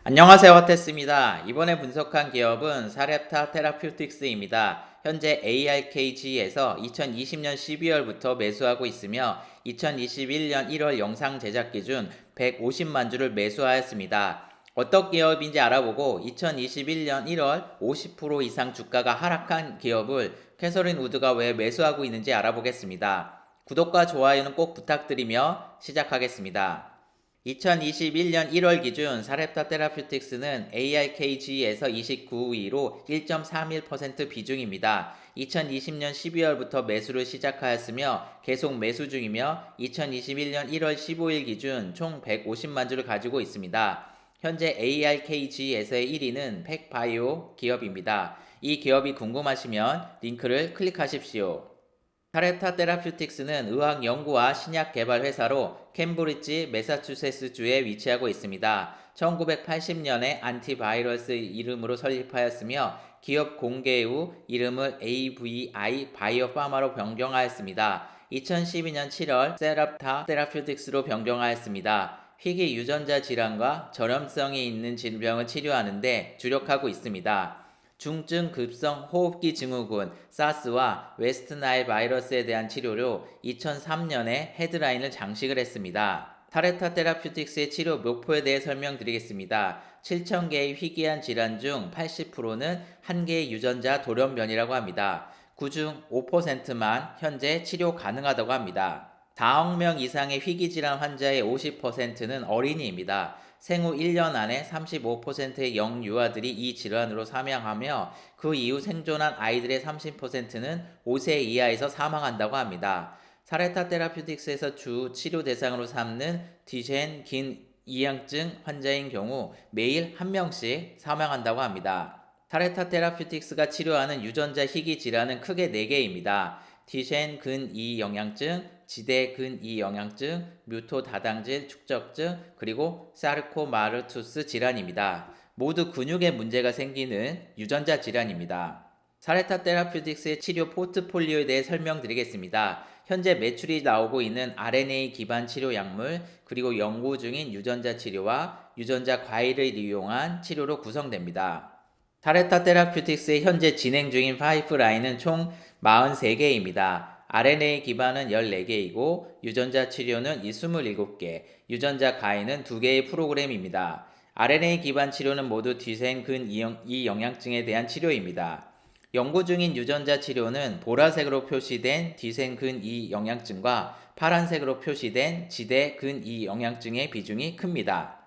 안녕하세요, 허테스입니다. 이번에 분석한 기업은 사렙타 테라퓨틱스입니다. 현재 ARKG에서 2020년 12월부터 매수하고 있으며 2021년 1월 영상 제작 기준 150만 주를 매수하였습니다. 어떤 기업인지 알아보고 2021년 1월 50% 이상 주가가 하락한 기업을 캐서린 우드가 왜 매수하고 있는지 알아보겠습니다. 구독과 좋아요는 꼭 부탁드리며 시작하겠습니다. 2021년 1월 기준 사렙타 테라퓨틱스는 ARKG에서 29위로 1.31% 비중입니다. 2020년 12월부터 매수를 시작하였으며 계속 매수 중이며 2021년 1월 15일 기준 총 150만 주를 가지고 있습니다. 현재 ARKG에서의 1위는 팩바이오 기업입니다. 이 기업이 궁금하시면 링크를 클릭하십시오. 사렙타 테라퓨틱스는 의학 연구와 신약 개발 회사로 캠브리지 매사추세츠주에 위치하고 있습니다. 1980년에 안티바이러스 이름으로 설립하였으며 기업 공개 후 이름을 AVI 바이오파마로 변경하였습니다. 2012년 7월 사렙타 테라퓨틱스로 변경하였습니다. 희귀 유전자 질환과 전염성이 있는 질병을 치료하는 데 주력하고 있습니다. 중증 급성 호흡기 증후군 사스와 웨스트나일 바이러스에 대한 치료로 2003년에 헤드라인을 장식을 했습니다. 사렙타 테라퓨틱스의 치료 목표에 대해 설명드리겠습니다. 7,000개의 희귀한 질환 중 80%는 한 개의 유전자 돌연변이라고 합니다. 그중 5%만 현재 치료 가능하다고 합니다. 4억 명 이상의 희귀질환 환자의 50%는 어린이입니다. 생후 1년 안에 35%의 영유아들이 이 질환으로 사망하며 그 이후 생존한 아이들의 30%는 5세 이하에서 사망한다고 합니다. 사렙타 테라퓨틱스에서 주 치료 대상으로 삼는 듀셴 긴 이양증 환자인 경우 매일 1명씩 사망한다고 합니다. 사렙타 테라퓨틱스가 치료하는 유전자 희귀 질환은 크게 4개입니다. 듀셴 근이 영양증, 지대 근이 영양증, 뮤토 다당질 축적증, 그리고 사르코마르투스 질환입니다. 모두 근육에 문제가 생기는 유전자 질환입니다. 사렙타 테라퓨틱스의 치료 포트폴리오에 대해 설명드리겠습니다. 현재 매출이 나오고 있는 RNA 기반 치료 약물, 그리고 연구 중인 유전자 치료와 유전자 과일을 이용한 치료로 구성됩니다. 사렙타 테라퓨틱스의 현재 진행 중인 파이프라인은 총 43개입니다. RNA 기반은 14개이고 유전자 치료는 27개, 유전자 가해는 2개의 프로그램입니다. RNA 기반 치료는 모두 듀셴 근이 영양증에 대한 치료입니다. 연구 중인 유전자 치료는 보라색으로 표시된 듀셴 근이 영양증과 파란색으로 표시된 지대 근이 영양증의 비중이 큽니다.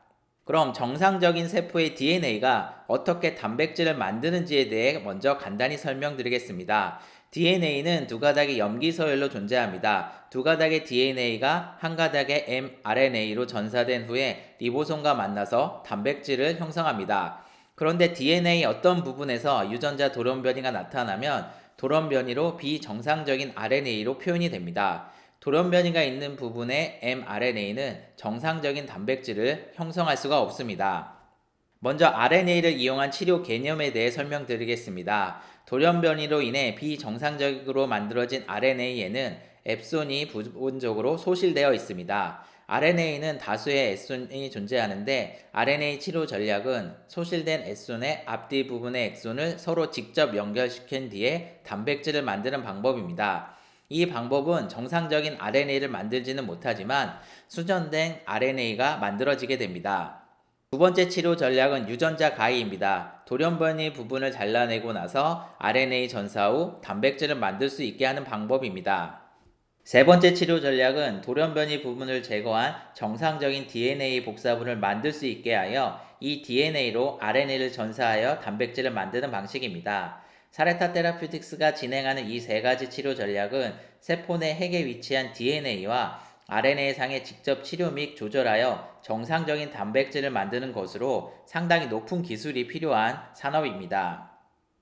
그럼 정상적인 세포의 DNA가 어떻게 단백질을 만드는지에 대해 먼저 간단히 설명드리겠습니다. DNA는 두 가닥의 염기 서열로 존재합니다. 두 가닥의 DNA가 한 가닥의 mRNA로 전사된 후에 리보솜과 만나서 단백질을 형성합니다. 그런데 DNA 어떤 부분에서 유전자 돌연변이가 나타나면 돌연변이로 비정상적인 RNA로 표현이 됩니다. 돌연변이가 있는 부분의 mRNA는 정상적인 단백질을 형성할 수가 없습니다. 먼저 RNA를 이용한 치료 개념에 대해 설명드리겠습니다. 돌연변이로 인해 비정상적으로 만들어진 RNA에는 앱손이 부분적으로 소실되어 있습니다. RNA는 다수의 엑손이 존재하는데 RNA 치료 전략은 소실된 엑손의 앞뒤 부분의 엑손을 서로 직접 연결시킨 뒤에 단백질을 만드는 방법입니다. 이 방법은 정상적인 RNA를 만들지는 못하지만 수정된 RNA가 만들어지게 됩니다. 두 번째 치료 전략은 유전자 가위입니다. 돌연변이 부분을 잘라내고 나서 RNA 전사 후 단백질을 만들 수 있게 하는 방법입니다. 세 번째 치료 전략은 돌연변이 부분을 제거한 정상적인 DNA 복사분을 만들 수 있게 하여 이 DNA로 RNA를 전사하여 단백질을 만드는 방식입니다. 사렙타 테라퓨틱스가 진행하는 이 세 가지 치료 전략은 세포 내 핵에 위치한 DNA와 RNA상의 직접 치료 및 조절하여 정상적인 단백질을 만드는 것으로 상당히 높은 기술이 필요한 산업입니다.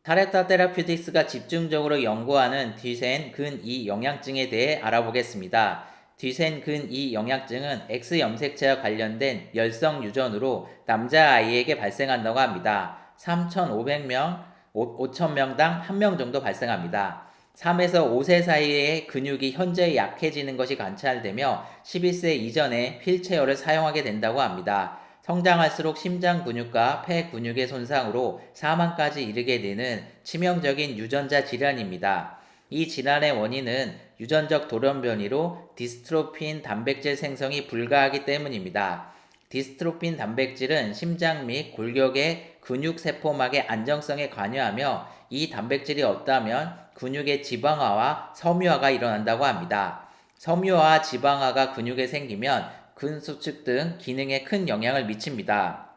사렙타 테라퓨틱스가 집중적으로 연구하는 듀셴 근이 영양증에 대해 알아보겠습니다. 듀셴 근이 영양증은 X염색체와 관련된 열성 유전으로 남자아이에게 발생한다고 합니다. 3,500명, 5,000명당 1명 정도 발생합니다. 3에서 5세 사이의 근육이 현저히 약해지는 것이 관찰되며 11세 이전에 휠체어를 사용하게 된다고 합니다. 성장할수록 심장 근육과 폐 근육의 손상으로 사망까지 이르게 되는 치명적인 유전자 질환입니다. 이 질환의 원인은 유전적 돌연변이로 디스트로핀 단백질 생성이 불가하기 때문입니다. 디스트로핀 단백질은 심장 및 골격의 근육 세포막의 안정성에 관여하며 이 단백질이 없다면 근육의 지방화와 섬유화가 일어난다고 합니다. 섬유화와 지방화가 근육에 생기면 근수축 등 기능에 큰 영향을 미칩니다.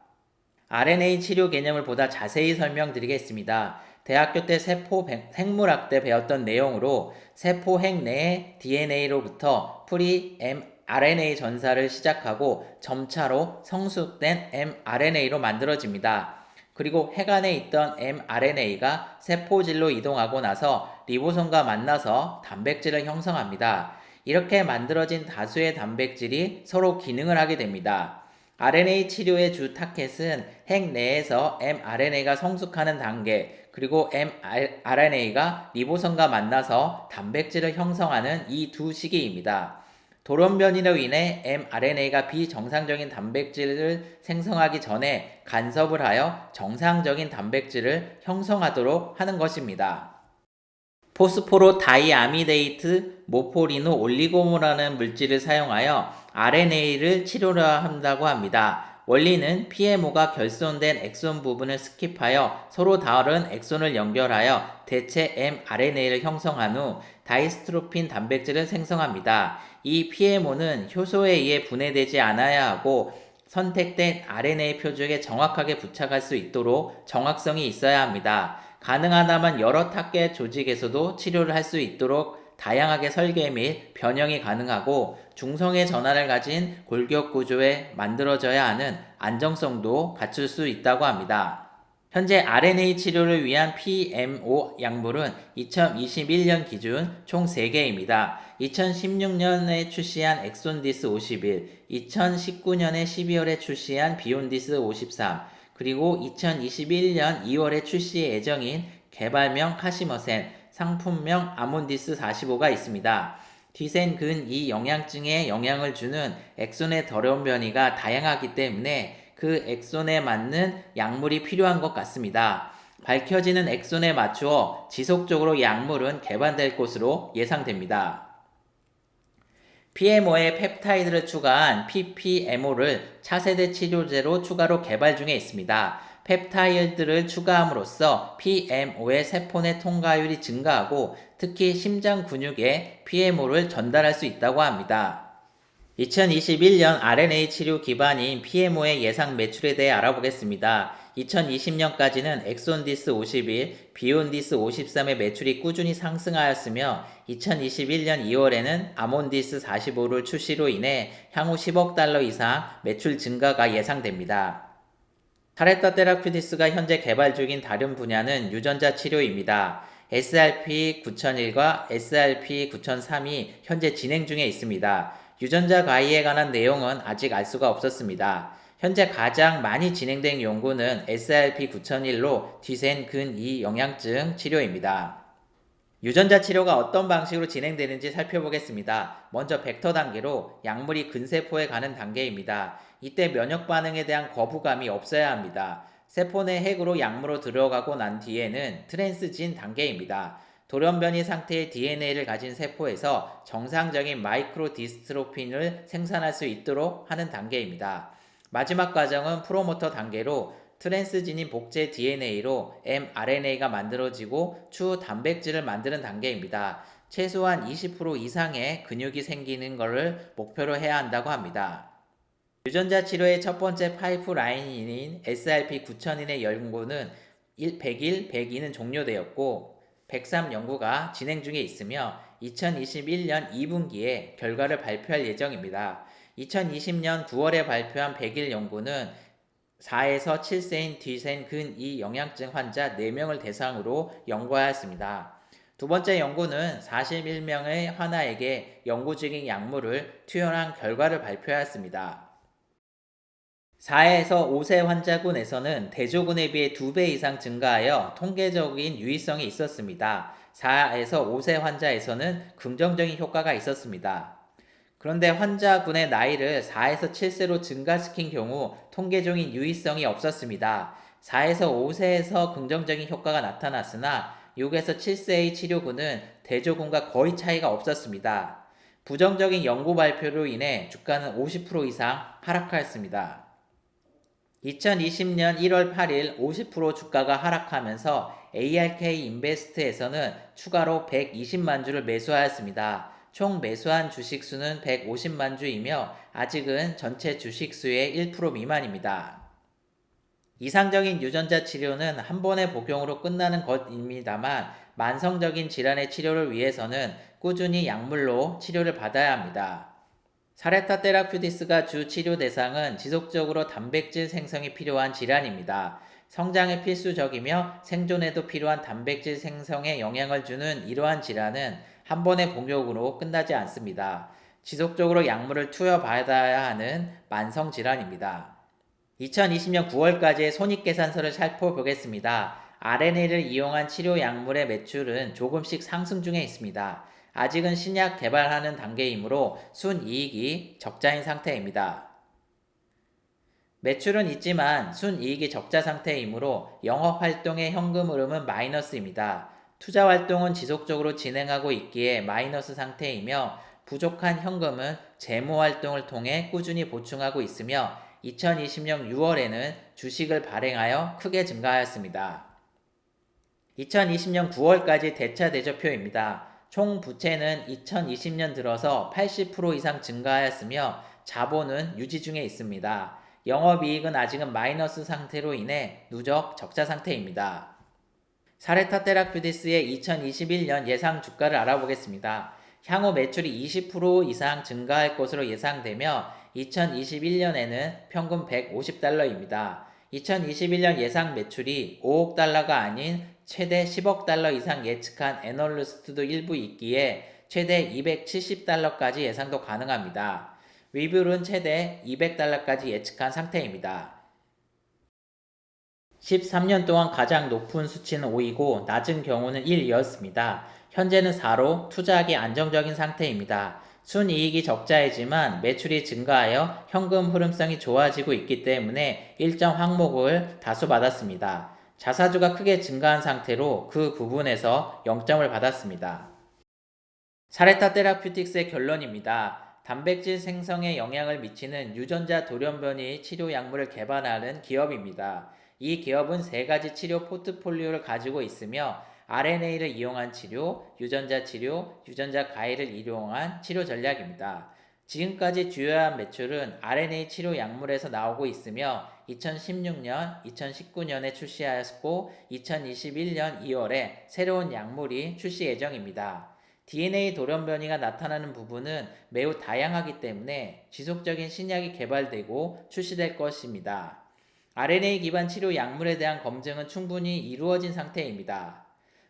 RNA 치료 개념을 보다 자세히 설명드리겠습니다. 대학교 때 세포 생물학 때 배웠던 내용으로 세포 핵 내의 DNA로부터 프리 mRNA 전사를 시작하고 점차로 성숙된 mRNA로 만들어집니다. 그리고 핵 안에 있던 mRNA가 세포질로 이동하고 나서 리보솜과 만나서 단백질을 형성합니다. 이렇게 만들어진 다수의 단백질이 서로 기능을 하게 됩니다. RNA 치료의 주 타겟은 핵 내에서 mRNA가 성숙하는 단계, 그리고 mRNA가 리보솜과 만나서 단백질을 형성하는 이 두 시기입니다. 돌연변이로 인해 mRNA가 비정상적인 단백질을 생성하기 전에 간섭을 하여 정상적인 단백질을 형성하도록 하는 것입니다. 포스포로 다이아미데이트 모포리노 올리고모라는 물질을 사용하여 RNA를 치료한다고 합니다. 원리는 PMO가 결손된 엑손 부분을 스킵하여 서로 다른 엑손을 연결하여 대체 mRNA를 형성한 후 다이스트로핀 단백질을 생성합니다. 이 PMO는 효소에 의해 분해되지 않아야 하고 선택된 RNA 표적에 정확하게 부착할 수 있도록 정확성이 있어야 합니다. 가능하다면 여러 타겟 조직에서도 치료를 할 수 있도록 다양하게 설계 및 변형이 가능하고 중성의 전환을 가진 골격 구조에 만들어져야 하는 안정성도 갖출 수 있다고 합니다. 현재 RNA 치료를 위한 PMO 약물은 2021년 기준 총 3개입니다. 2016년에 출시한 엑손디스 51, 2019년에 12월에 출시한 비욘디스 53, 그리고 2021년 2월에 출시 예정인 개발명 카시머센, 상품명 아몬디스 45가 있습니다. 뒤센근 영양증에 영향을 주는 엑손의 돌연변이가 다양하기 때문에 그 엑손에 맞는 약물이 필요한 것 같습니다. 밝혀지는 엑손에 맞추어 지속적으로 약물은 개발될 것으로 예상됩니다. PMO에 펩타이드를 추가한 PPMO를 차세대 치료제로 추가로 개발 중에 있습니다. 펩타이드를 추가함으로써 PMO의 세포내 통과율이 증가하고 특히 심장 근육에 PMO를 전달할 수 있다고 합니다. 2021년 RNA 치료 기반인 PMO의 예상 매출에 대해 알아보겠습니다. 2020년까지는 엑손디스 51, 비욘디스 53의 매출이 꾸준히 상승하였으며 2021년 2월에는 아몬디스 45를 출시로 인해 향후 10억 달러 이상 매출 증가가 예상됩니다. 타레타 테라퓨티스가 현재 개발 중인 다른 분야는 유전자 치료입니다. SRP-9001과 SRP-9003이 현재 진행 중에 있습니다. 유전자 가위에 관한 내용은 아직 알 수가 없었습니다. 현재 가장 많이 진행된 연구는 SRP-9001로 뒤센근 영양증 치료입니다. 유전자 치료가 어떤 방식으로 진행되는지 살펴보겠습니다. 먼저 벡터 단계로 약물이 근세포에 가는 단계입니다. 이때 면역 반응에 대한 거부감이 없어야 합니다. 세포 내 핵으로 약물로 들어가고 난 뒤에는 트랜스진 단계입니다. 돌연변이 상태의 DNA를 가진 세포에서 정상적인 마이크로 디스트로핀을 생산할 수 있도록 하는 단계입니다. 마지막 과정은 프로모터 단계로 트랜스지닌 복제 DNA로 mRNA가 만들어지고 추후 단백질을 만드는 단계입니다. 최소한 20% 이상의 근육이 생기는 것을 목표로 해야 한다고 합니다. 유전자 치료의 첫 번째 파이프라인인 SRP-9001의 연구는 100일, 102는 종료되었고 103 연구가 진행 중에 있으며 2021년 2분기에 결과를 발표할 예정입니다. 2020년 9월에 발표한 100일 연구는 4에서 7세인 뒤센근 영양증 환자 4명을 대상으로 연구하였습니다. 두 번째 연구는 41명의 환자에게 연구 중인 약물을 투여한 결과를 발표하였습니다. 4에서 5세 환자군에서는 대조군에 비해 2배 이상 증가하여 통계적인 유의성이 있었습니다. 4에서 5세 환자에서는 긍정적인 효과가 있었습니다. 그런데 환자군의 나이를 4에서 7세로 증가시킨 경우 통계적인 유의성이 없었습니다. 4에서 5세에서 긍정적인 효과가 나타났으나 6에서 7세의 치료군은 대조군과 거의 차이가 없었습니다. 부정적인 연구 발표로 인해 주가는 50% 이상 하락하였습니다. 2020년 1월 8일 50% 주가가 하락하면서 ARK 인베스트에서는 추가로 120만 주를 매수하였습니다. 총 매수한 주식 수는 150만 주이며 아직은 전체 주식 수의 1% 미만입니다. 이상적인 유전자 치료는 한 번의 복용으로 끝나는 것입니다만 만성적인 질환의 치료를 위해서는 꾸준히 약물로 치료를 받아야 합니다. 사레타 테라퓨티스가 주 치료 대상은 지속적으로 단백질 생성이 필요한 질환입니다. 성장에 필수적이며 생존에도 필요한 단백질 생성에 영향을 주는 이러한 질환은 한 번의 복용으로 끝나지 않습니다. 지속적으로 약물을 투여받아야 하는 만성 질환입니다. 2020년 9월까지의 손익계산서를 살펴보겠습니다. RNA를 이용한 치료 약물의 매출은 조금씩 상승 중에 있습니다. 아직은 신약 개발하는 단계이므로 순이익이 적자인 상태입니다. 매출은 있지만 순이익이 적자 상태이므로 영업활동의 현금 흐름은 마이너스입니다. 투자활동은 지속적으로 진행하고 있기에 마이너스 상태이며 부족한 현금은 재무활동을 통해 꾸준히 보충하고 있으며 2020년 6월에는 주식을 발행하여 크게 증가하였습니다. 2020년 9월까지 대차 대조표입니다. 총 부채는 2020년 들어서 80% 이상 증가하였으며 자본은 유지 중에 있습니다. 영업이익은 아직은 마이너스 상태로 인해 누적 적자 상태입니다. 사레타 테라퓨티스의 2021년 예상 주가를 알아보겠습니다. 향후 매출이 20% 이상 증가할 것으로 예상되며 2021년에는 평균 150달러입니다. 2021년 예상 매출이 5억 달러가 아닌 최대 10억 달러 이상 예측한 애널리스트도 일부 있기에 최대 270달러까지 예상도 가능합니다. 위블은 최대 200달러까지 예측한 상태입니다. 13년 동안 가장 높은 수치는 5이고 낮은 경우는 1이었습니다. 현재는 4로 투자하기 안정적인 상태입니다. 순이익이 적자이지만 매출이 증가하여 현금 흐름성이 좋아지고 있기 때문에 일정 항목을 다수 받았습니다. 자사주가 크게 증가한 상태로 그 부분에서 0점을 받았습니다. 사레타 테라퓨틱스의 결론입니다. 단백질 생성에 영향을 미치는 유전자 돌연변이 치료 약물을 개발하는 기업입니다. 이 기업은 3가지 치료 포트폴리오를 가지고 있으며 RNA를 이용한 치료, 유전자 치료, 유전자 가해를 이용한 치료 전략입니다. 지금까지 주요한 매출은 RNA 치료 약물에서 나오고 있으며 2016년, 2019년에 출시하였고 2021년 2월에 새로운 약물이 출시 예정입니다. DNA 돌연변이가 나타나는 부분은 매우 다양하기 때문에 지속적인 신약이 개발되고 출시될 것입니다. RNA 기반 치료 약물에 대한 검증은 충분히 이루어진 상태입니다.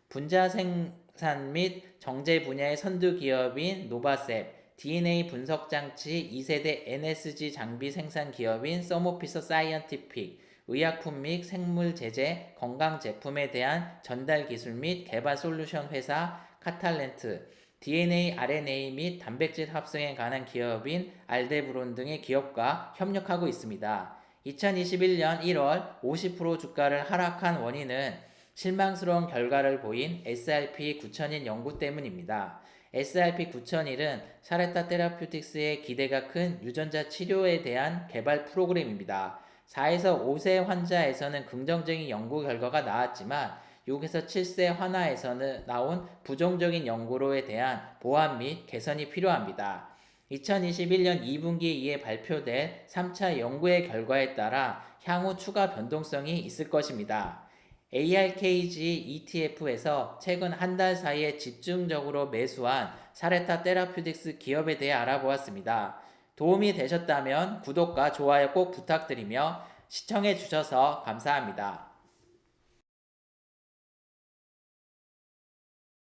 분자 생산 및 정제 분야의 선두 기업인 노바셉, DNA 분석 장치 2세대 NSG 장비 생산 기업인 서모피서 사이언티픽, 의약품 및 생물 제제, 건강 제품에 대한 전달 기술 및 개발 솔루션 회사 카탈렌트, DNA, RNA 및 단백질 합성에 관한 기업인 알데브론 등의 기업과 협력하고 있습니다. 2021년 1월 50% 주가를 하락한 원인은 실망스러운 결과를 보인 SRP 9001 연구 때문입니다. SRP 9001은 사레타 테라퓨틱스의 기대가 큰 유전자 치료에 대한 개발 프로그램입니다. 4에서 5세 환자에서는 긍정적인 연구 결과가 나왔지만 6에서 7세 환아에서는 나온 부정적인 연구로에 대한 보완 및 개선이 필요합니다. 2021년 2분기에 의해 발표될 3차 연구의 결과에 따라 향후 추가 변동성이 있을 것입니다. ARKG ETF에서 최근 한 달 사이에 집중적으로 매수한 사레타 테라퓨틱스 기업에 대해 알아보았습니다. 도움이 되셨다면 구독과 좋아요 꼭 부탁드리며 시청해 주셔서 감사합니다.